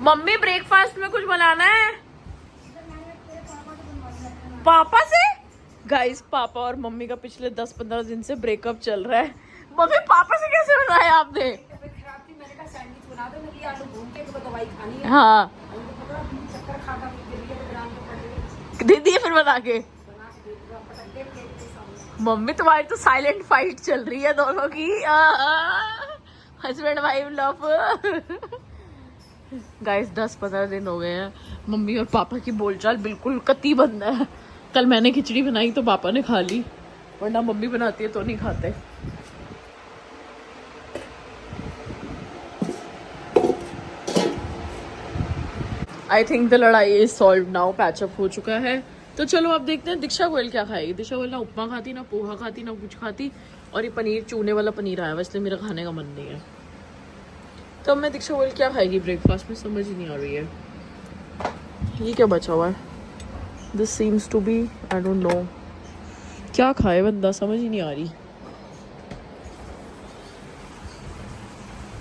Mummy breakfast में कुछ बनाना है पापा से। गाइस पापा और मम्मी का पिछले 10-15 दिन से ब्रेकअप चल रहा है। मम्मी पापा से कैसे बनाया आपने? हाँ दीदी फिर बना के। मम्मी तुम्हारी तो साइलेंट फाइट चल रही है दोनों की, हस्बैंड वाइफ लव। गाइस 10-15 दिन हो गए हैं मम्मी और पापा की बोलचाल बिल्कुल कती बंद है। कल मैंने खिचड़ी बनाई तो पापा ने खा ली, वरना मम्मी बनाती है तो नहीं खाते। आई थिंक द लड़ाई इज सॉल्व नाउ, पैचअप हो चुका है। तो चलो अब देखते हैं दीक्षा गोयल क्या खाएगी। दीक्षा गोयल ना उपमा खाती, ना पोहा खाती, ना कुछ खाती, और ये पनीर चूने वाला पनीर आया हुआ, इसलिए मेरा खाने का मन नहीं है। तो अब मैं दीक्षा गोयल क्या खाएगी ब्रेकफास्ट में, समझ ही नहीं आ रही है। ये क्या बचा हुआ है? This seems to be, I don't know क्या खाए बंदा, समझ ही नहीं आ रही।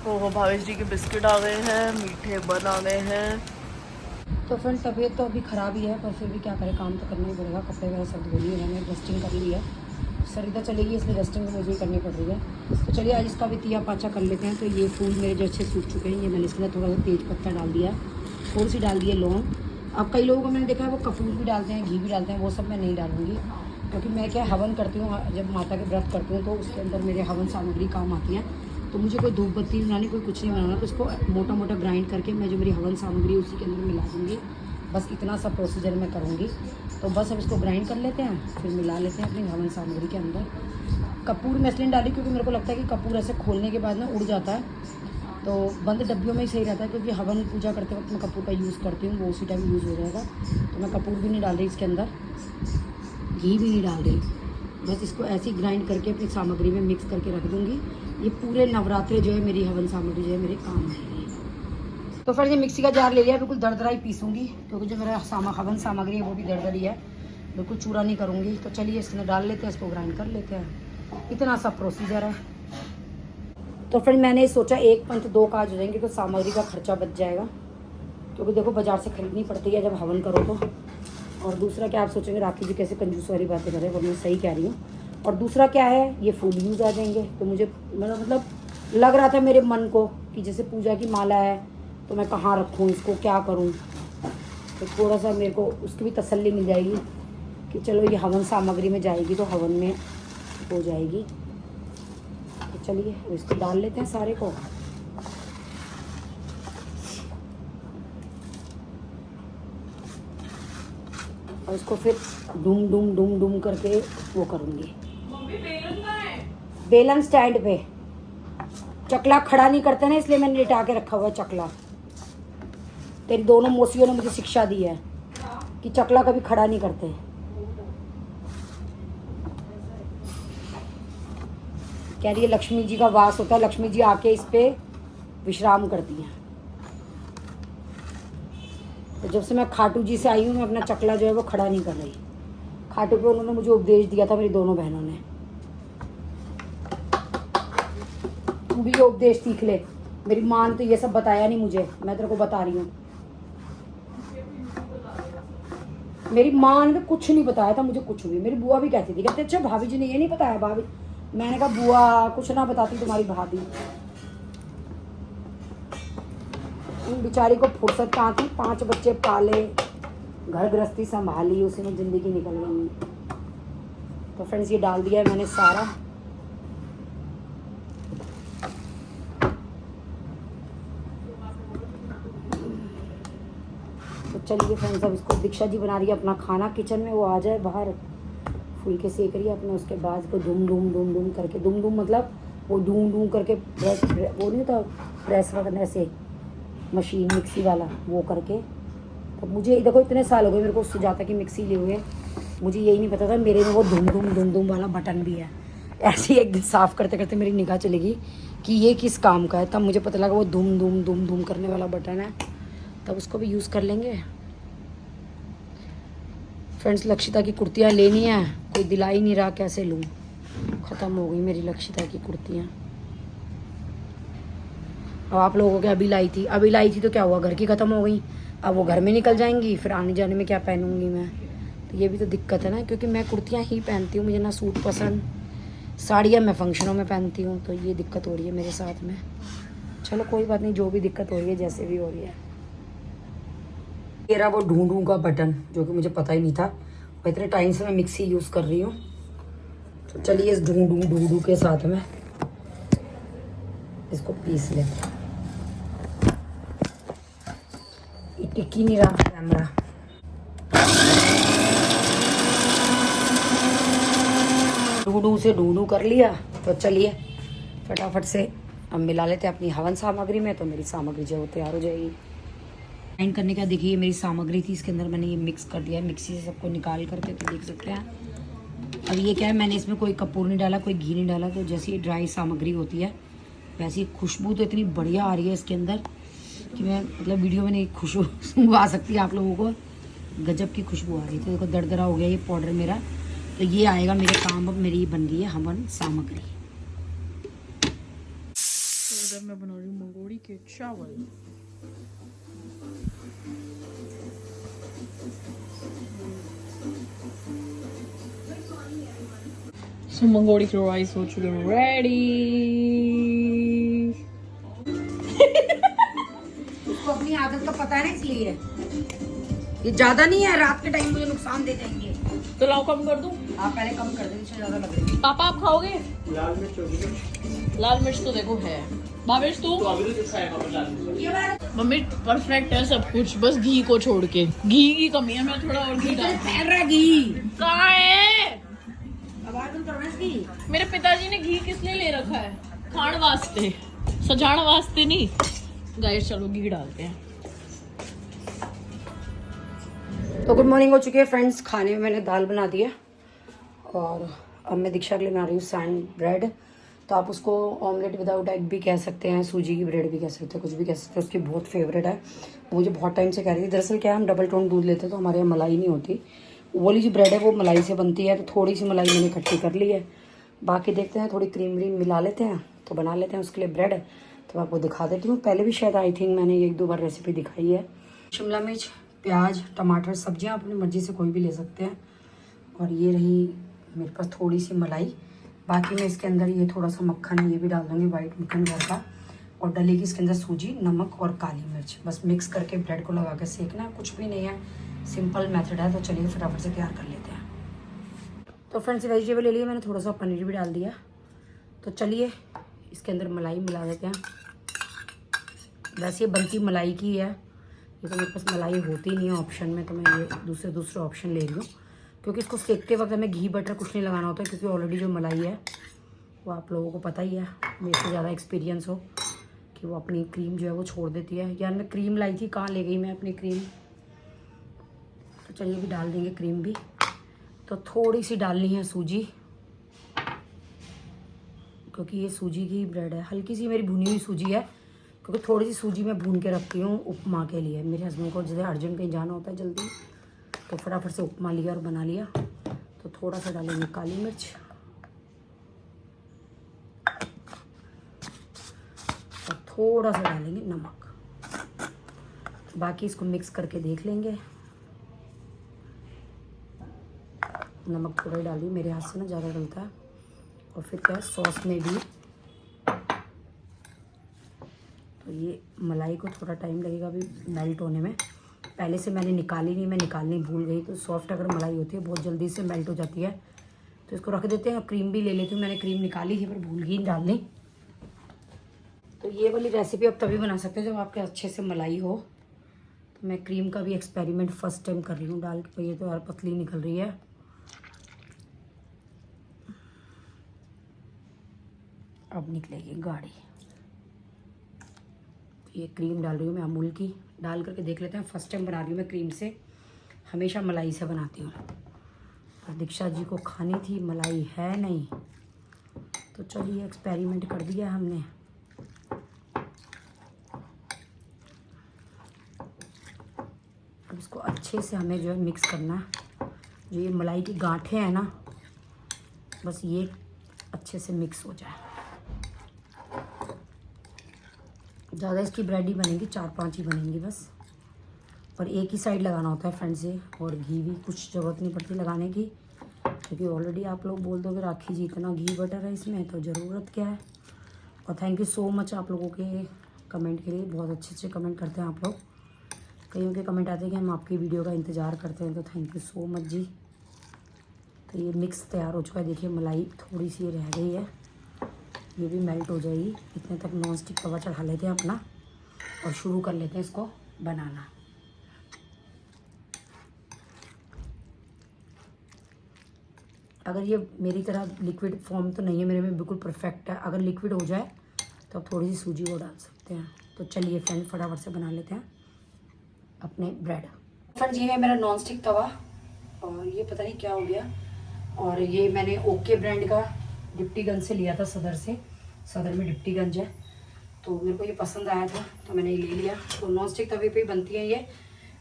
ओहो भावेश जी के बिस्किट आ गए हैं, मीठे बन आ गए हैं। तो फ्रेंड तबीयत तो अभी ख़राब ही है, पर फिर भी क्या करें, काम तो करना ही पड़ेगा। कपड़े वगैरह सब धो लिए, मैंने डस्टिंग कर ली है। सरिता चलेगी इसलिए डस्टिंग मुझे ही करनी पड़ रही है। तो चलिए आज इसका भी तिया पाचा कर लेते हैं। तो ये फूल मेरे जो अच्छे सूख चुके हैं, ये मैंने इसके अंदर थोड़ा सा तेज पत्ता डाल दिया, थोड़ी सी डाल दी है लौंग। अब कई लोगों को मैंने देखा है वो कपूर भी डालते हैं, घी भी डालते हैं, वो सब मैं नहीं डालूंगी, क्योंकि मैं क्या हवन करती हूँ, जब माता के व्रत करती हूँ तो उसके अंदर मेरे हवन सामग्री काम आती है। तो मुझे कोई धूप बत्ती बनानी, कोई कुछ नहीं बनाना, तो उसको मोटा मोटा ग्राइंड करके मैं जो मेरी हवन सामग्री है उसी के अंदर मिला दूँगी। बस इतना सा प्रोसीजर मैं करूँगी। तो बस अब इसको ग्राइंड कर लेते हैं, फिर मिला लेते हैं अपनी हवन सामग्री के अंदर। कपूर मैं इसलिए डाली क्योंकि मेरे को लगता है कि कपूर ऐसे खोलने के बाद ना उड़ जाता है, तो बंद डब्बियों में ही सही रहता है, क्योंकि हवन पूजा करते वक्त मैं कपूर का यूज़ करती हूँ, वो उसी टाइम यूज़ हो जाएगा। तो मैं कपूर भी नहीं डाल रही इसके अंदर, घी भी नहीं डाल रही, बस इसको ऐसे ही ग्राइंड करके अपनी सामग्री में मिक्स करके रख दूँगी। ये पूरे नवरात्रे जो है मेरी हवन सामग्री जो है मेरे काम आएगी। तो फिर ये मिक्सी का जार ले लिया, बिल्कुल दरदरा ही पीसूँगी, क्योंकि जो मेरा हवन सामग्री है वो भी दरदरी है, बिल्कुल चूरा नहीं करूँगी। तो चलिए इसमें डाल लेते हैं, इसको ग्राइंड कर लेते हैं, इतना सा प्रोसीजर है। तो फिर मैंने सोचा 1 पंथ 2 काज हो जाएंगे, तो सामग्री का खर्चा बच जाएगा, क्योंकि देखो बाजार से खरीदनी पड़ती है जब हवन करो तो। और दूसरा क्या आप सोचेंगे राखी जी कैसे कंजूस वाली बातें करें, वो मैं सही कह रही हूँ। और दूसरा क्या है, ये फूल यूज आ जाएंगे। तो मुझे मतलब लग रहा था मेरे मन को कि जैसे पूजा की माला है तो मैं कहाँ रखूँ इसको, क्या करूँ, तो थोड़ा सा मेरे को उसकी भी तसल्ली मिल जाएगी कि चलो ये हवन सामग्री में जाएगी तो हवन में हो जाएगी। तो चलिए इसको डाल लेते हैं सारे को। और इसको फिर डूम डूम डूम डूम करके वो करूँगी। बेलन स्टैंड पे, चकला खड़ा नहीं करते ना, इसलिए मैंने लिटा के रखा हुआ है चकला। तेरी दोनों मौसियों ने मुझे शिक्षा दी है कि चकला कभी खड़ा नहीं करते। कह रही है लक्ष्मी जी का वास होता है, लक्ष्मी जी आके इस पे विश्राम करती हैं। तो जब से मैं खाटू जी से आई हूँ, मैं अपना चकला जो है वो खड़ा नहीं कर रही। खाटू पे उन्होंने मुझे उपदेश दिया था, मेरी दोनों बहनों ने, तू भी ये उपदेश सीख ले। मेरी माँ ने तो ये सब बताया नहीं मुझे, मैं तेरे को बता रही हूँ। मेरी माँ ने कुछ नहीं बताया था मुझे, कुछ भी। मेरी बुआ भी कहती थी, कहते अच्छा भाभी जी ने ये नहीं बताया। भाभी, मैंने कहा बुआ कुछ ना बताती तुम्हारी भाभी। बेचारी को फुर्सत कहाँ थी, 5 बच्चे पाले, घर गृहस्थी संभाली, उसी में ज़िंदगी निकल गई। तो फ्रेंड्स ये डाल दिया है मैंने सारा। तो चलिए फ्रेंड्स अब इसको दीक्षा जी बना रही है अपना खाना किचन में, वो आ जाए बाहर, फुलके सेक रही है अपने। उसके बाद इसको डूम डूम डूम डूम करके, डूम डूम मतलब वो डूम डूम करके प्रेस, वो नहीं होता प्रेस करने से मशीन मिक्सी वाला, वो करके। तो मुझे देखो इतने साल हो गए मेरे को सुजाता की मिक्सी लिए हुए, मुझे यही नहीं पता था मेरे में वो धुम धुम वाला बटन भी है। ऐसे ही एक दिन साफ़ करते करते मेरी निगाह चलेगी कि ये किस काम का है, तब मुझे पता लगा वो धुम करने वाला बटन है, तब उसको भी यूज़ कर लेंगे। फ्रेंड्स लक्षिता की कुर्तियाँ लेनी है, कोई दिला ही नहीं रहा, कैसे लूँ, ख़त्म हो गई मेरी लक्षिता की कुर्तियाँ। अब आप लोगों के अभी लाई थी तो क्या हुआ, घर की ख़त्म हो गई। अब वो घर में निकल जाएंगी, फिर आने जाने में क्या पहनूंगी मैं। तो ये भी तो दिक्कत है ना, क्योंकि मैं कुर्तियाँ ही पहनती हूँ, मुझे ना सूट पसंद, साड़ियाँ मैं फंक्शनों में पहनती हूँ। तो ये दिक्कत हो रही है मेरे साथ में। चलो कोई बात नहीं, जो भी दिक्कत हो रही है, जैसे भी हो रही है। ये रहा वो ढूंढूं का बटन, जो कि मुझे पता ही नहीं था। और इतने टाइम से मैं मिक्सी यूज़ कर रही हूँ। तो चलिए इस ढूंढू के साथ में इसको पीस लेते हैं। ये टिक ही नहीं रहा कैमरा। ढूंढू कर लिया। तो चलिए फटाफट से अब मिला लेते हैं अपनी हवन सामग्री में। तो मेरी सामग्री जो है वो तैयार हो जाएगी। ग्राइंड करने का देखिए मेरी सामग्री थी, इसके अंदर मैंने ये मिक्स कर दिया है मिक्सी से सबको निकाल करके। तो देख सकते हैं। अब ये क्या है, मैंने इसमें कोई कपूर नहीं डाला, कोई घी नहीं डाला। तो जैसे ये ड्राई सामग्री होती है वैसे ही खुशबू तो इतनी बढ़िया आ रही है इसके अंदर कि मैं मतलब वीडियो में नहीं खुशबू सुनवा सकती आप लोगों को। गजब की खुशबू आ रही। तो देखो दरदरा हो गया ये पाउडर मेरा। तो ये आएगा मेरे काम। अब मेरी बन गई है हवन सामग्री। तो मैं बना रही हूँ मंगोड़ी के चावल। सो मंगोड़ी के राइस हो चुके रेडी। उसको अपनी आदत का पता है ना, इसलिए ये ज्यादा नहीं है, रात के टाइम मुझे नुकसान दे देंगे। तो लाओ कम कर दूं? आप पहले कम कर दें, इससे ज्यादा लग रही है। पापा आप खाओगे? लाल मिर्च होगी। लाल मिर्च तो देखो है। भावेश तू? मम्मी परफेक्ट है सब कुछ, बस घी को छोड़ के। घी की कमी है, मैं थोड़ा और घी फैल रहा घी कहाँ है? आवाज तो करना इसकी। मेरे पिताजी ने घी किस लिए ले रखा है? खाण वास्ते, सजाण वास्ते नहीं। गाइस चलो घी डालते हैं। तो गुड मॉर्निंग हो चुकी है फ्रेंड्स। खाने में मैंने दाल बना दी है और अब मैं दीक्षा के लिए बना रही हूँ सैंड ब्रेड। तो आप उसको ऑमलेट विदाउट एग भी कह सकते हैं, सूजी की ब्रेड भी कह सकते हैं, कुछ भी कह सकते हैं। उसकी बहुत फेवरेट है, मुझे बहुत टाइम से कह रही थी। दरअसल क्या है, हम डबल टोन दूध लेते हैं तो हमारे यहाँ मलाई नहीं होती। वो वाली जो ब्रेड है वो मलाई से बनती है। तो थोड़ी सी मलाई मैंने इकट्ठी कर ली है। बाकी देखते हैं, थोड़ी क्रीम व्रीम मिला लेते हैं तो बना लेते हैं उसके लिए ब्रेड। तो मैं आपको दिखा देती हूँ। पहले भी शायद आई थिंक मैंने एक दो बार रेसिपी दिखाई है। शिमला मिर्च, प्याज, टमाटर, सब्जियां अपनी मर्जी से कोई भी ले सकते हैं। और ये रही मेरे पास थोड़ी सी मलाई। बाकी मैं इसके अंदर ये थोड़ा सा मक्खन ये भी डाल दूँगी, वाइट मक्खन घर का। और डलेगी इसके अंदर सूजी, नमक और काली मिर्च। बस मिक्स करके ब्रेड को लगा के सेकना, कुछ भी नहीं है, सिंपल मेथड है। तो चलिए फटाफट से तैयार कर लेते हैं। तो फ्रेंड्स वेजिटेबल ले लिया मैंने, थोड़ा सा पनीर भी डाल दिया। तो चलिए इसके अंदर मलाई मिला देते हैं। वैसे ये बनती मलाई की है, ये तो मेरे पास मलाई होती नहीं है ऑप्शन में। तो मैं ये दूसरे ऑप्शन ले रही हूँ, क्योंकि इसको सेकते वक्त हमें घी बटर कुछ नहीं लगाना होता है। क्योंकि ऑलरेडी जो मलाई है वो आप लोगों को पता ही है, मेरे से ज़्यादा एक्सपीरियंस हो, कि वो अपनी क्रीम जो है वो छोड़ देती है। यार मैं क्रीम लाई थी, कहाँ ले गई मैं अपनी क्रीम। तो चलिए भी डाल देंगे क्रीम भी। तो थोड़ी सी डालनी है सूजी, क्योंकि ये सूजी की ब्रेड है। हल्की सी मेरी भुनी हुई सूजी है, क्योंकि थोड़ी सी सूजी मैं भून के रखती हूँ उपमा के लिए। मेरे हस्बैंड को जैसे अर्जेंट कहीं जाना होता है जल्दी, तो फटाफट से उपमा लिया और बना लिया। तो थोड़ा सा डालेंगे काली मिर्च और थोड़ा सा डालेंगे नमक। बाकी इसको मिक्स करके देख लेंगे। नमक थोड़ा ही डालिए, मेरे हाथ से ना ज़्यादा डलता है। और फिर क्या है, सॉस में भी तो ये मलाई को थोड़ा टाइम लगेगा अभी मेल्ट होने में। पहले से मैंने निकाली नहीं, मैं निकालनी भूल गई। तो सॉफ्ट अगर मलाई होती है बहुत जल्दी से मेल्ट हो जाती है। तो इसको रख देते हैं। क्रीम भी ले लेती हूँ, मैंने क्रीम निकाली थी पर भूल गई डालनी। तो ये वाली रेसिपी आप तभी बना सकते हो जब आपके अच्छे से मलाई हो। तो मैं क्रीम का भी एक्सपेरिमेंट फर्स्ट टाइम कर रही हूँ डाल के। ये तो यार पतली निकल रही है। अब निकलेगी गाढ़ी। ये क्रीम डाल रही हूँ मैं अमूल की, डाल करके देख लेते हैं। फर्स्ट टाइम बना रही हूँ मैं क्रीम से, हमेशा मलाई से बनाती हूँ। और दीक्षा जी को खानी थी, मलाई है नहीं। तो चलिए एक्सपेरिमेंट कर दिया हमने। अब इसको अच्छे से हमें जो है मिक्स करना है। जो ये मलाई की गांठें हैं ना, बस ये अच्छे से मिक्स हो जाए। ज़्यादा इसकी ब्रेड ही बनेगी, 4-5 ही बनेंगी बस। और एक ही साइड लगाना होता है फ्रेंड्स ये, और घी भी कुछ ज़रूरत नहीं पड़ती लगाने की, क्योंकि ऑलरेडी आप लोग बोल दोगे राखी जी इतना घी बटर है इसमें, तो ज़रूरत क्या है। और थैंक यू सो मच आप लोगों के कमेंट के लिए, बहुत अच्छे अच्छे कमेंट करते हैं आप लोग। कईयों के कमेंट आते हैं कि हम आपकी वीडियो का इंतज़ार करते हैं, तो थैंक यू सो मच जी। तो ये मिक्स तैयार हो चुका है, देखिए मलाई थोड़ी सी रह गई है, ये भी मेल्ट हो जाएगी। इतने तक नॉन स्टिक तवा चढ़ा लेते हैं अपना और शुरू कर लेते हैं इसको बनाना। अगर ये मेरी तरह लिक्विड फॉर्म तो नहीं है, मेरे में बिल्कुल परफेक्ट है। अगर लिक्विड हो जाए तो आप थोड़ी सी सूजी को डाल सकते हैं। तो चलिए फ्रेंड फटाफट से बना लेते हैं अपने ब्रेड। फ्रेंड्स ये है मेरा नॉन स्टिक तवा, और ये पता नहीं क्या हो गया, और ये मैंने ओके ब्रांड का डिप्टीगंज से लिया था, सदर में डिप्टीगंज है, तो मेरे को ये पसंद आया था तो मैंने ये ले लिया। तो नॉन स्टिक तवे पे ही बनती है ये,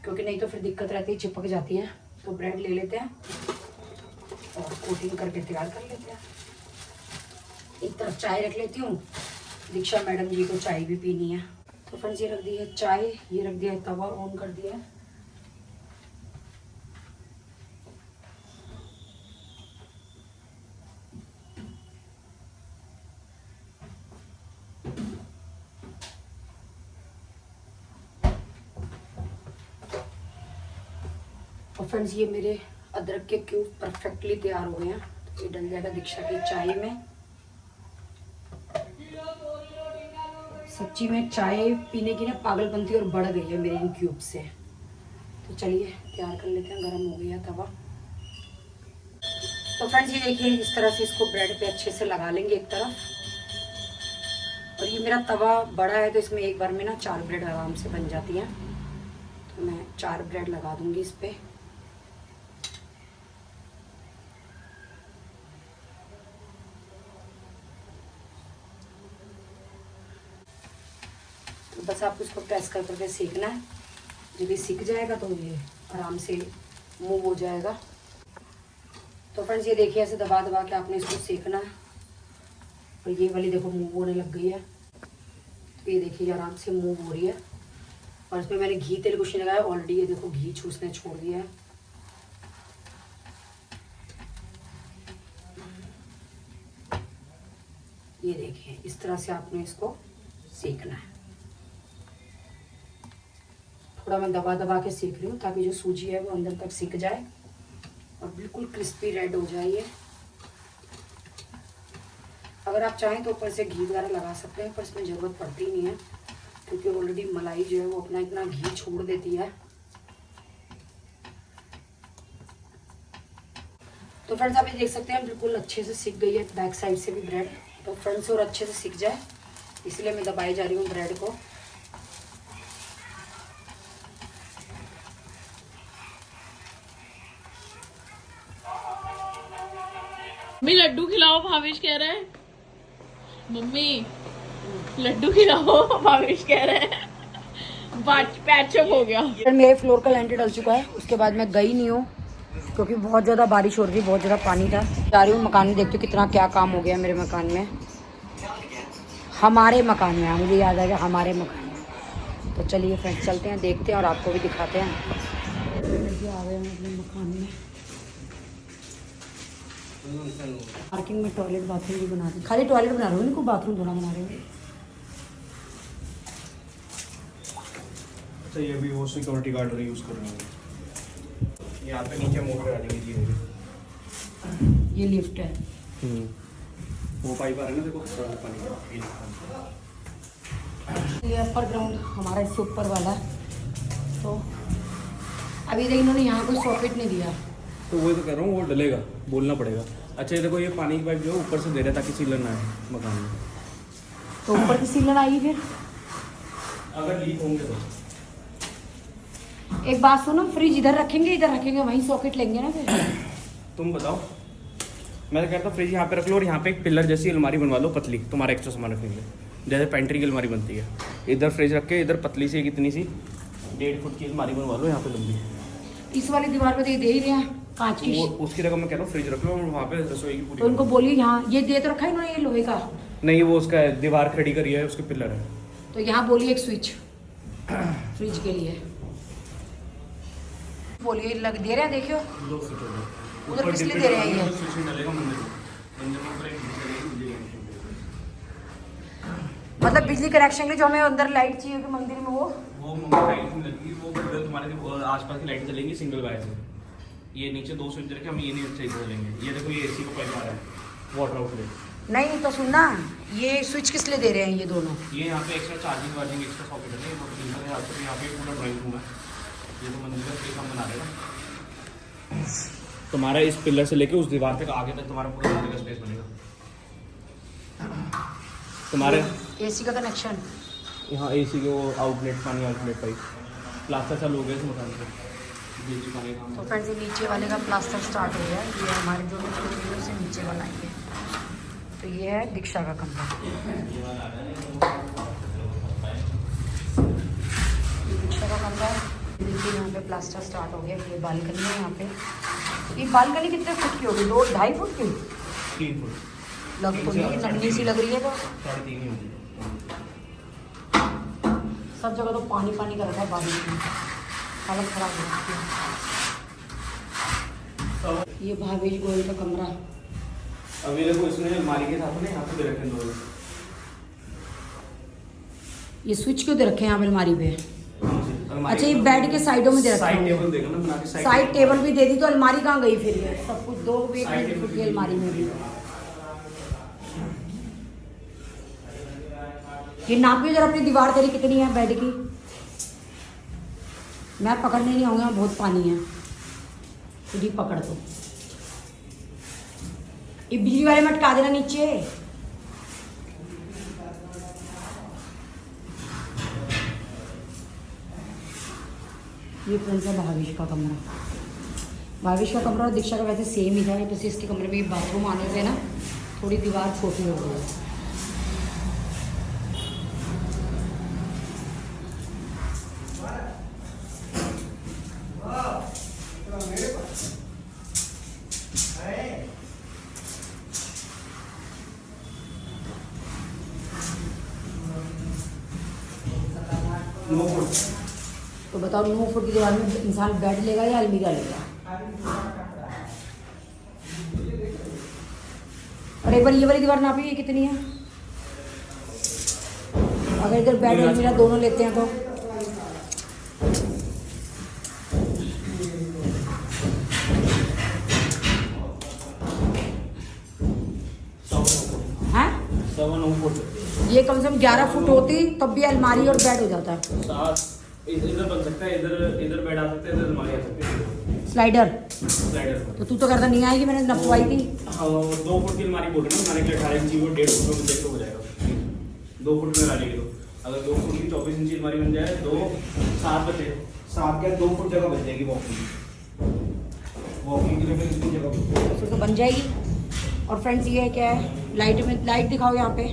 क्योंकि नहीं तो फिर दिक्कत रहती है, चिपक जाती है। तो ब्रेड ले लेते हैं और कोटिंग करके तैयार कर लेते हैं। एक तरफ चाय रख लेती हूँ, दीक्षा मैडम जी को चाय भी पीनी है। तो फ्रेंड्स ये रख दी है चाय, ये रख दिया है तवा ऑन कर दिया है। और फ्रेंड्स ये मेरे अदरक के क्यूब परफेक्टली तैयार हो गए हैं। तो ये डल जाएगा दीक्षा की चाय में। सच्ची में चाय पीने की ना पागलपंती और बढ़ गई है मेरे इन क्यूब से। तो चलिए तैयार कर लेते हैं, गर्म हो गया तवा। तो फ्रेंड्स ये देखिए इस तरह से इसको ब्रेड पे अच्छे से लगा लेंगे एक तरफ। और ये मेरा तवा बड़ा है तो इसमें एक बार में ना 4 ब्रेड आराम से बन जाती हैं। तो मैं 4 ब्रेड लगा दूंगी इस पे। बस आपको इसको प्रेस कर करके सेकना है। जब ये सीख जाएगा तो ये आराम से मूव हो जाएगा। तो फ्रेंड्स ये देखिए ऐसे दबा दबा के आपने इसको सेकना है। और ये वाली देखो मूव होने लग गई है। तो ये देखिए आराम से मूव हो रही है। और इसमें मैंने घी तेल कुछ नहीं लगाया, ऑलरेडी ये देखो घी चूसने छोड़ दिया है। ये देखिए इस तरह से आपने इसको सेकना है। थोड़ा मैं दबा दबा के सेक रही हूँ ताकि जो सूजी है वो अंदर तक सिक जाए और बिल्कुल क्रिस्पी रेड हो जाए ये। अगर आप चाहें तो ऊपर से घी वगैरह लगा सकते हैं, पर इसमें ज़रूरत पड़ती नहीं है क्योंकि ऑलरेडी मलाई जो है वो अपना इतना घी छोड़ देती है। तो फ्रेंड्स आप ये देख सकते हैं बिल्कुल अच्छे से सिक गई है बैक साइड से भी ब्रेड। तो फ्रेंड्स और अच्छे से सिक जाए इसलिए मैं दबाई जा रही हूँ ब्रेड को। मम्मी लड्डू खिलाओ, भावेश कह रहे हैं। मम्मी लड्डू खिलाओ, भावेश कह रहे हैं। पैचअप हो गया। मेरे फ्लोर का लेंटर डल चुका है। उसके बाद मैं गई नहीं हूँ क्योंकि बहुत ज़्यादा बारिश हो रही थी, बहुत ज़्यादा पानी था। जा रही हूँ मकान में, देखती हूँ कितना क्या काम हो गया मेरे मकान में, हमारे मकान में। मुझे याद आ गया हमारे मकान में। तो चलिए फ्रेंड्स चलते हैं, देखते हैं और आपको भी दिखाते हैं। आ गए हम अपने मकान में। पार्किंग में टॉयलेट बाथरूम भी बना रही हूँ, खाली टॉयलेट बना रही हूँ, इनको बाथरूम थोड़ा बना रही हूँ। अच्छा ये भी वो सिक्योरिटी गार्ड यूज कर रहे हैं। यहाँ पे नीचे मोटर डालेंगे जी। ये लिफ्ट है। वो पाइप आ रहा है ना, देखो पानी का। ये अपर ग्राउंड हमारा इससे ऊपर वाला है। तो अभी तक इन्होंने यहाँ कोई सॉकेट नहीं दिया। तो वही तो कह रहा हूँ, वो डलेगा, बोलना पड़ेगा। अच्छा ये देखो ये पानी की पाइप जो है ऊपर से दे रहा है ताकि सीलन ना आए मकान में। तो ऊपर की सीलन आई फिर अगर लीक होंगे तो एक बात सुनो, फ्रिज इधर रखेंगे वहीं सॉकेट लेंगे ना फिर। तुम बताओ। मैं तो कहता हूँ फ्रिज यहाँ पे रख लो और यहाँ पे एक पिलर जैसी अलमारी बनवा लो पतली, तुम्हारा एक्स्ट्रा सामान रखने के लिए, जैसे पेंट्री की अलमारी बनती है। इधर फ्रिज रख के इधर पतली सी कितनी सी 1.5 फुट की अलमारी बनवा लो यहाँ पे लंबी। इस वाली दीवार पे तो ये दे ही रहे हैं कांच की। वो उसकी जगह मैं कह रहा हूँ फ्रिज रख लो और वहाँ पे रसोई की पूरी। तो उनको बोलिए यहाँ ये दे तो रखा है इन्होंने, ये लोहे का। नहीं वो उसका दीवार खड़ी करी है, उसके पिलर है। तो यहाँ बोलिए एक स्विच फ्रिज के लिए बोलिए, लग दे रहे हैं, देखियो दो स्विच हो गए। उधर किस लिए दे रहे हैं ये? स्विच नहीं डालेगा मंदिर में, मंदिर में ऊपर एक स्विच लगेगी, बिजली कनेक्शन के लिए। मतलब बिजली कनेक्शन के लिए जो हमें अंदर लाइट चाहिए होगी मंदिर में, वो लाइट नहीं लगेगी, वो पूरे तुम्हारे आसपास की लाइट चलेंगी सिंगल वायर से। ये नीचे दो स्विच रखे, हम ये नहीं सही से चलेंगे। ये देखो ये एसी का पाइप आ रहा है, वाटर आउटलेट। नहीं तो सुनना, ये स्विच किस लिए दे रहे हैं ये दोनों? ये यहाँ पे एक्स्ट्रा चार्जिंग वार्जिंग एक्स्ट्रा सॉकेट है, ये यहाँ पे पूरा ड्राइंग रूम है। ये तो मंदिर का स्पेस हम बना देगा तुम्हारा, इस पिलर से लेके उस दीवार तक आगे तक तुम्हारा पूरा मंदिर का स्पेस बनेगा तुम्हारे। एसी का कनेक्शन यहाँ एसी के वो आउटलेट, पानी आउटलेट पाइप प्लास्टर चालू हो गया इस मकान से, बिजली पानी का। तो फ्रेंड्स ये नीचे वाले का प्लास्टर स्टार्ट हो गया है। ये हमारे जो भी से नीचे वाला है ये। तो ये है दीक्षा का कमरा। ये दीक्षा का कमरा है। नीचे यहाँ पे प्लास्टर स्टार्ट हो गया। ये बालकनी है यहाँ पे। ये बालकनी कितने फुट की होगी? 2-2.5 फुट की 3 फुट लग तो नहीं, नन्ही सी लग रही है। तो 3.5 ही होगी। सब जगह तो पानी पानी कर रखा है, बारिश में हालत खराब हो रही है। ये भावेश गोयल का कमरा। अभी देखो इसमें अलमारी के साथ में यहाँ पे दे रखे हैं दो। ये स्विच क्यों दे रखे हैं यहाँ पे अलमारी पे? अच्छा, ये बेड के साइडों में दे रखे साइड हैं। टेबल देखो ना बना के, साइड टेबल भी दे दी तो अलमारी कहाँ गई फिर? ये सब कुछ 2 फुट की अलमारी में भी। ये नापियो जरा अपनी दीवार तेरी कितनी है बेड की। मैं पकड़ने नहीं आऊँगा, बहुत पानी है। खुद ही पकड़ दो। ये बिजली वाले में अटका देना नीचे। ये फ्रेंड्स है भावेश का कमरा। भावेश का कमरा और दीक्षा का वैसे सेम ही था, तो इसके कमरे में बाथरूम आने से ना थोड़ी दीवार छोटी हो गई है। तो बताओ 9 फुट की दीवार में इंसान बेड लेगा या अलमीरा लेगा? और एक बार ये वाली दीवार नापी, ये कितनी है? अगर इधर बेड अलमीरा दोनों लेते हैं तो हैं? 9 फुट। ये कम से कम 11 फुट होती तब भी अलमारी और बेड हो जाता है। इधर बन सकता है, इधर बेड आ सकता है, इधर अलमारी आ सकती है। स्लाइडर स्लाइडर तो तू तो कहता नहीं आएगी, मैंने नपवाई थी। 2 फुट की अलमारी बोल रहे ना बनाने के लिए, 18 इंची वो 1.5 फुट में देखो हो जाएगा 2 फुट में डालेगी तो। अगर 2 फुट की 24 इंची अलमारी बन जाए तो 7 बचे, 7 के 2 फुट जगह बच जाएगी वॉकिंग के लिए, फिर इसकी जगह फिर तो बन जाएगी। और फ्रेंड्स ये है क्या है, लाइट में लाइट दिखाओ यहाँ पे।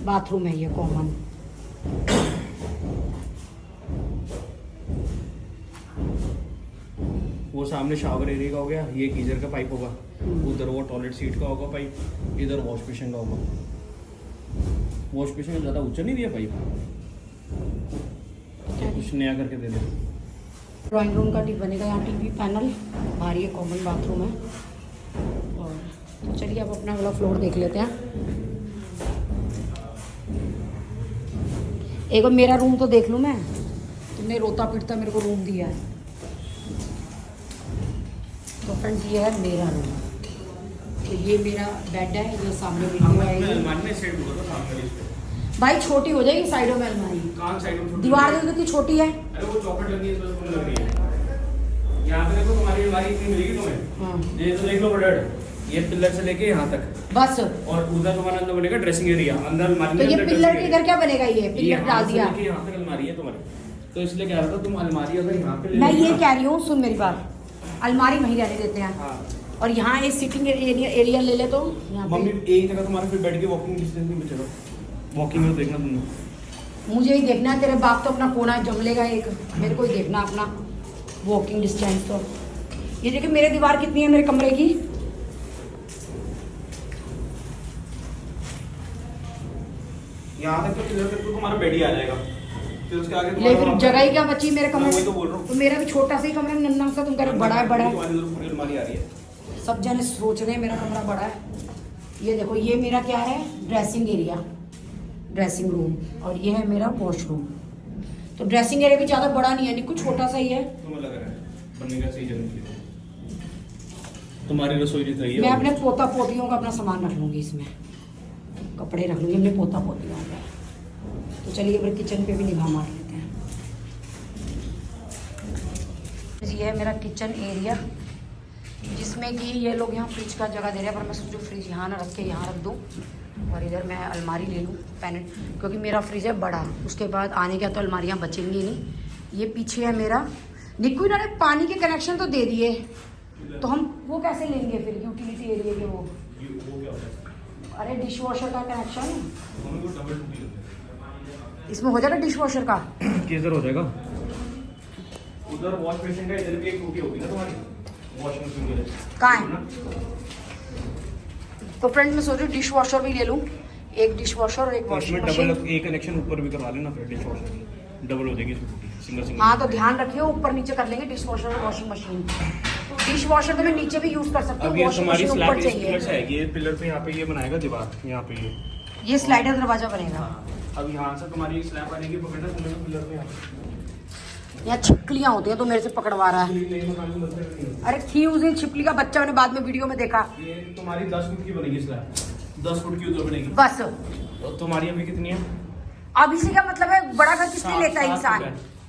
बाथरूम है ये कॉमन। वो सामने शावर एरिया का हो गया, ये गीजर का पाइप होगा, उधर वो टॉयलेट सीट का होगा पाइप, इधर वॉश बेसिन का होगा। वॉश बेसिन ज़्यादा ऊंचा नहीं दिया पाइप, कुछ नया करके दे दे। ड्राइंग रूम का टिप बनेगा यहाँ, टीवी पैनल, बाहर ये कॉमन बाथरूम है। और तो चलिए अब अपना वाला फ्लोर देख लेते हैं। एक बार मेरा रूम तो देख लूँ मैं, तुमने रोता पीटता मेरे को रूम दिया है। तो फ्रेंड्स ये है मेरा रूम। तो ये मेरा बेड है, ये सामने वीडियो आएगी। भाई छोटी हो जाएगी साइडों में अलमारी, दीवार देखो कितनी छोटी है। अरे वो चौखट लगी है, इसमें लग रही है। यहाँ पे देखो तुम्हारी अलमारी इतनी मिलेगी तुम्हें। हाँ। ये तो देख लो बड़ा, ये पिलर से लेके यहाँ तक बस। और उधर तुम्हारा अंदर बनेगा ड्रेसिंग एरिया, अंदर अलमारी। तो ये पिलर के इधर क्या बनेगा? ये पिलर डाल दिया, यहाँ तक अलमारी है तुम्हारी, तो इसलिए कह रहा था तुम अलमारी अगर यहाँ पे मैं ये कह रही हूँ, सुन मेरी बात, अलमारी वहीं रहने देते हैं। हाँ। और यहाँ एक सिटिंग एरिया ले ले तो यहाँ मम्मी पे एक जगह तुम्हारे फिर बैठ के वॉकिंग डिस्टेंस में बचेगा। वॉकिंग में देखना तुमने, मुझे ही देखना है। तेरे बाप तो अपना कोना जम लेगा एक, मेरे को ही देखना अपना वॉकिंग डिस्टेंस। तो ये देखिए मेरे दीवार कितनी है मेरे कमरे की। यहाँ तक तो पिलर तक तो तुम्हारा बेड ही आ जाएगा, फिर उसके आगे ले फिर जगह ही क्या बची मेरे कमरे वही में? तो बोल रहा हूँ। तो मेरा भी छोटा सा ही कमरा है, नन्ना सा, तुम कह रहे हो बड़ा है, बड़ा है। तुम्हारी उधर पूरी अलमारी आ रही है। सब जने सोच रहे हैं मेरा कमरा बड़ा है। ये देखो, ये मेरा क्या है, ड्रेसिंग एरिया, ड्रेसिंग रूम, और ये है मेरा वॉशरूम। तो ड्रेसिंग एरिया भी ज़्यादा बड़ा नहीं है, कुछ छोटा सा ही है। तुम्हें लग रहा है बनने का सही जगह है। तुम्हारी रसोई नहीं सही है। मैं अपने पोता पोतियों का अपना सामान रख लूँगी इसमें, कपड़े रख लूँगी अपने पोता पोतियों का। तो चलिए फिर किचन पे भी निगाह मार लेते हैं। ये है मेरा किचन एरिया, जिसमें कि ये लोग यहाँ फ्रिज का जगह दे रहे हैं, पर मैं सोचूं फ्रिज यहाँ ना रख के यहाँ रख दूँ, और इधर मैं अलमारी ले लूँ पैनेट, क्योंकि मेरा फ्रिज है बड़ा। उसके बाद आने का तो अलमारियाँ बचेंगी नहीं। ये पीछे है मेरा, निक्कू इन्होंने पानी के कनेक्शन तो दे दिए, तो हम वो कैसे लेंगे फिर यूटिलिटी एरिया के? वो क्या होता है? अरे डिश वॉशर का कनेक्शन उनको डबल टूटी होती है। इसमें हो जाएगा, डिश वॉशर का किधर हो जाएगा? उधर वॉश बेसिन का इधर भी एक टूटी होगी ना तुम्हारी, वॉशिंग मशीन के लिए। कहाँ है? तो फ्रेंड मैं सोच रही हूँ डिश वॉशर भी ले लूँ, एक डिश वॉशर और एक तो इसमें वॉशिंग डबल मशीन। एक कनेक्शन ऊपर भी करवा लेना, फिर डिश वॉशर की डबल हो जाएगी इसमें टूटी, सिंगल सिंगल। हाँ तो ध्यान रखिए, ऊपर नीचे कर लेंगे डिश वॉशर और वॉशिंग मशीन। डिश वॉशर तो मैं नीचे भी यूज कर सकती अब हूँ, ये वॉशिंग तुम्हारी मशीन स्लैब ऊपर इस पिलर से चाहिए। आएगी, ये पिलर पे यहाँ पे ये बनाएगा दीवार, यहाँ पे ये स्लाइडर दरवाजा बनेगा। अब यहाँ से तुम्हारी स्लैब आएगी, पकड़ना तुम्हें पिलर पे यहाँ यहाँ छिपकलियाँ होती हैं तो मेरे से पकड़वा रहा है। नई मकान में बनते हैं। अरे थी उस दिन छिपकली का बच्चा, मैंने बाद में वीडियो में देखा। ये तुम्हारी 10 फुट की बनेगी स्लैब, 10 फुट की उधर बनेगी। बस और तुम्हारी अभी कितनी है? अब इसी का मतलब है, बड़ा घर किस लिए लेता है इंसान?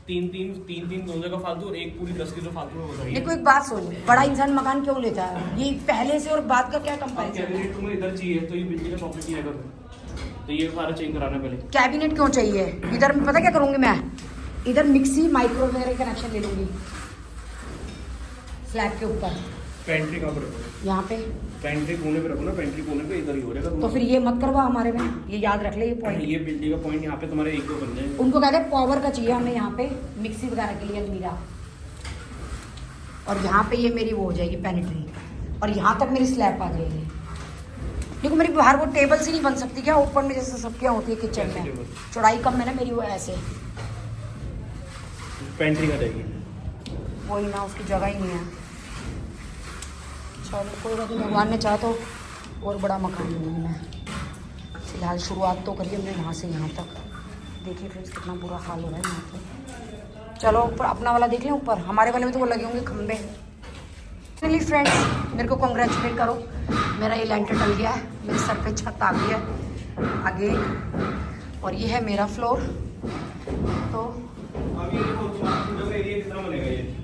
तीन दो जगह फालतू और एक पूरी 10 किलो फालतू में बताइए। देखो एक बात सुन, बड़ा इंसान मकान क्यों लेता है? ये पहले से और बाद का क्या कंपैरिजन है? कैबिनेट तुम्हें इधर चाहिए तो ये बिजली का प्रॉपर्टी आएगा, तो ये सारा चेंज कराना पहले। कैबिनेट क्यों चाहिए? इधर पता क्या करूंगी मैं, इधर मिक्सी माइक्रोवेव कनेक्शन ले लूंगी स्लैब के ऊपर। पेंट्री कहाँ पर रखो? यहाँ पे पेंट्री कोने पे रखो ना, पेंट्री कोने पे इधर ही हो जाएगा। तो फिर ये मत करवा हमारे में, ये याद रख ले ये पॉइंट। ये बिजली का पॉइंट यहाँ पे तुम्हारे एक दो बन जाएंगे। उनको कहते हैं पावर का चाहिए हमें यहाँ पे, मिक्सी वगैरह के लिए अलमीरा। और यहाँ पे ये मेरी वो हो जाएगी पेनिट्री, और यहाँ तक मेरी स्लैब आ जाएगी। देखो मेरी बाहर वो टेबल से नहीं बन सकती क्या, ऊपर में जैसे सब क्या होती है किचन कैसी में, टेबल? चौड़ाई कम है ना मेरी, वो ऐसे पेंट्री का जाएगी। वही ना, उसकी जगह ही नहीं है। चलो कोई बात नहीं, भगवान ने चाहा तो और बड़ा मकान लूँगी मैं। फिलहाल शुरुआत तो करिए हमने वहाँ से यहाँ तक। देखिए फ्रेंड्स कितना बुरा हाल हो रहा है यहाँ पे। चलो ऊपर अपना वाला देख लें, ऊपर हमारे वाले में तो वो लगे होंगे खंबे। चलिए फ्रेंड्स मेरे को कॉन्ग्रेचुलेट करो, मेरा ये लेंटर डल गया है, मेरे सर पे छत आ गई है आगे, और ये है मेरा फ्लोर। तो अब ये देखो तुम्हारा एरिया कितना बनेगा ये?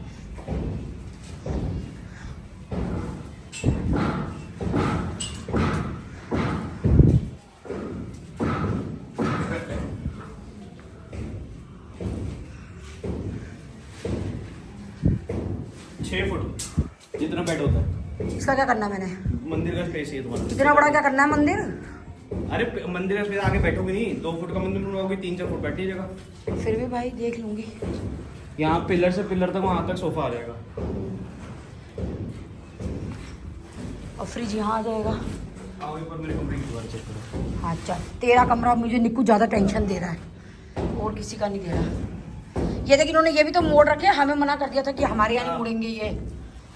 जितना बेड होता है। इसका क्या करना है मैंने? मंदिर का स्पेस है तुम्हारा। इतना बड़ा क्या करना है मंदिर? अरे मंदिर का स्पेस, आगे बैठोगे नहीं, 2 फुट का मंदिर बनवाओगे, 3-4 फुट बैठी जगह। तो फिर भी भाई देख लूंगी। यहाँ पिलर से पिलर तक, वहाँ तक सोफा आ जाएगा। और फ्रिज यहाँ आ जाएगा। आओ एक बार मेरे कमरे की दीवार चेक करो। अच्छा तेरा कमरा मुझे निक्कू ज़्यादा टेंशन दे रहा है, और किसी का नहीं दे रहा। ये देखिए इन्होंने ये भी तो मोड़ रखे, हमें मना कर दिया था कि हमारे यहाँ नहीं मुड़ेंगे ये।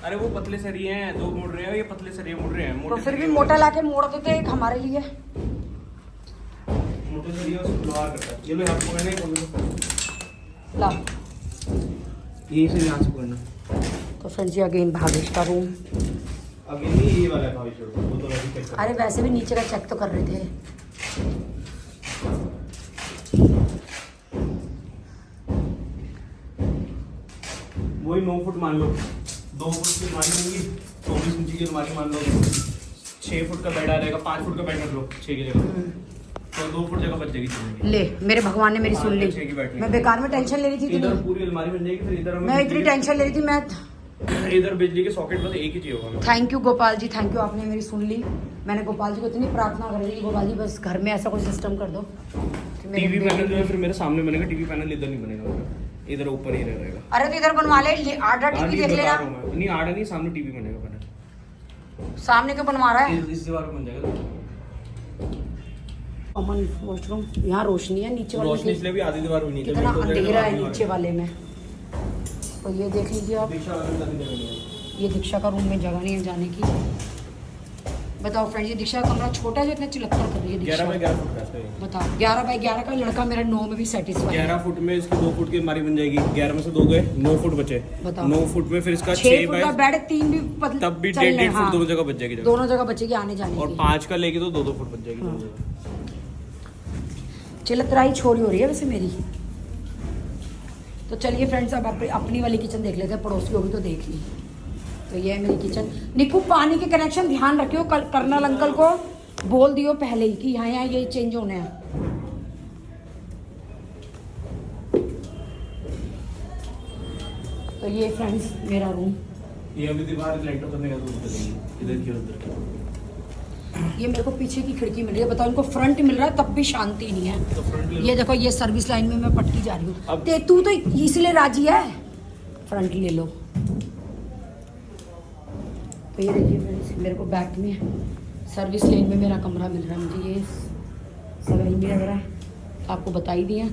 अरे वो पतले सरिये हैं, 2 मुड़ रहे हैं, ये पतले सरिये मुड़ रहे हैं। तो फिर भी मोटा लाके मोड़ देते एक हमारे लिए। मोटे सरिये उसको लोहार करता है। ये लो यहाँ पकड़ना है, पकड़ो। ला यही से यहाँ से पकड़ना। तो फ्रेंड्स ये अगेन भावेश का रूम। अभी नहीं, ये वाला है भावेश का, वो तो अभी चेक कर। अरे वैसे भी नीचे का चेक तो कर रहे थे। वही 9 फुट मान लो, 2 फुट की अलमारी होगी, 24 इंच की अलमारी मान लो, 6 फुट का बेड आ जाएगा, 5 फुट का बेड रख लो 6 की जगह, तो 2 फुट जगह बच जाएगी चलने की। ले मेरे भगवान ने मेरी सुन ली। छह की बैठने मैं की। बेकार में टेंशन ले रही थी कि इधर नहीं? पूरी अलमारी बन जाएगी, फिर इधर हमें मैं इतनी टेंशन ले रही थी। मैं इधर बिजली के सॉकेट बस एक ही चाहिए होगा। Thank you Gopal ji, thank you, आपने मेरी सुन ली। मैंने गोपाल जी को इतनी प्रार्थना कर रही थी, गोपाल जी बस घर में ऐसा कोई सिस्टम कर दो कि मेरे टीवी बेटे पैनल जो है की- फिर मेरे सामने बनेगा, टीवी पैनल इधर नहीं बनेगा, इधर ऊपर ही रहेगा। अरे तो इधर बनवा ले, आधा टीवी आधी देख बता लेना। रहा हूँ मैं। नहीं आड़ा नहीं, सामने टीवी बनेगा पैनल। सामने क्यों बनवा रहा है? इस दीवार में बन जाएगा। कॉमन वॉशरूम, यहाँ रोशनी है नीचे वाले रोशनी इसलिए भी आधी दीवार हुई नहीं थी, कितना मेरे को अंधेरा है आधी दीवार नीचे वाले में। तो ये देख लीजिए आप, दीक्षा वाले में आधी दीवार नहीं है। ये दीक्षा का रूम में जगह नहीं है जाने की। बताओ फ्रेंड्स, ये दीक्षा का कमरा छोटा है जो इतने चिलक्कर कर रही है 11 बाई दीक्षा। 11 फुट का इसका ये। बताओ 11 बाई 11 का लड़का मेरा 9 में भी सेटिस्फाई 11 फुट में इसकी 2 फुट की अलमारी बन जाएगी, 11 में से 2 गए, 9 फुट बचे। बताओ। 9 फुट में फिर इसका 6 6 फुट बाई का बेड, 3 भी तब भी चल 1.5 रहे, फुट हाँ। दोनों जगह बच जाएगी जगह। दोनों जगह बचेगी आने जाने और की। 5 का लेगी तो 2-2 फुट बच जाएगी दोनों हाँ। जगह। चिलतराई छोरी हो रही है वैसे मेरी। तो चलिए फ्रेंड्स, अब अपनी वाली किचन देख लेते हैं, पड़ोसी होगी तो देख ली। तो ये है मेरी किचन। निकू पानी के कनेक्शन ध्यान रखियो, कल कर्नल अंकल को बोल दियो पहले ही कि यहाँ यहाँ ये चेंज होने हैं। तो ये फ्रेंड्स मेरा रूम, ये अभी दीवार लाइटों करने का दूर करेंगे इधर की उधर। ये मेरे को पीछे की खिड़की मिल रही है। बताओ, इनको फ्रंट मिल रहा है तब भी शांति नहीं है। तो फ्रंट ले लो। ये देखो, ये सर्विस लाइन में मैं पटकी जा रही हूँ। अब- ते तू तो इसलिए राजी है, फ्रंट ले लो। तो ये देखिए फ्रेंड्स, मेरे को बैक में सर्विस लेन में मेरा कमरा मिल रहा है। मुझे ये समझ भी लग रहा है, आपको बता ही दिया।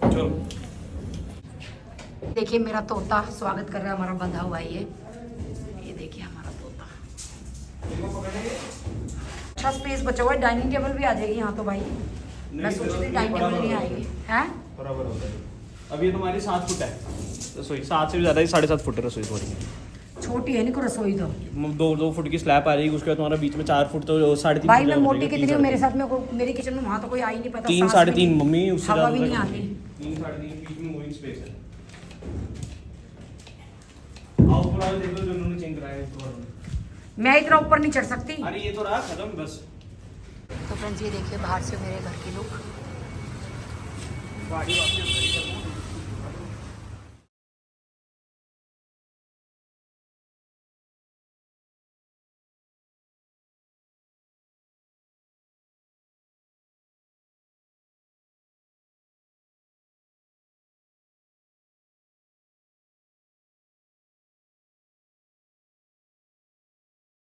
चलो देखिए मेरा तोता स्वागत कर रहा है हमारा, बंधा हुआ है ये देखिए हमारा तोता। अच्छा स्पेस बचा हुआ है, डाइनिंग टेबल भी आ जाएगी यहाँ तो भाई। मैं सोच रही थी डाइनिंग टेबल नहीं आएगी है। बराबर होता है। अब ये तुम्हारी 7 फुट है रसोई, 7 से भी ज़्यादा ही 7.5 फुट है रसोई तुम्हारी। छोटी है नहीं को रसोई तो। 2 फुट की स्लैब आ जाएगी, उसके बाद तुम्हारा बीच में 4 फुट तो 3.5 भाई मैं मोटी कितनी हूँ, मेरे साथ में मेरी किचन में वहाँ तो कोई आ ही नहीं पाता। 3 सांस भी 3.5 नहीं- मम्मी, उससे हवा ज़्यादा भी नहीं तक आती। 3 3.5 बीच में मूविंग स्पेस है। आओ पूरा देख लो जो उन्होंने चेंज कराया है इस बार में। मैं इतना ऊपर नहीं चढ़ सकती। अरे ये तो रहा खत्म बस। तो फ्रेंड्स ये देखिए बाहर से मेरे घर की लुक। गाड़ी वापस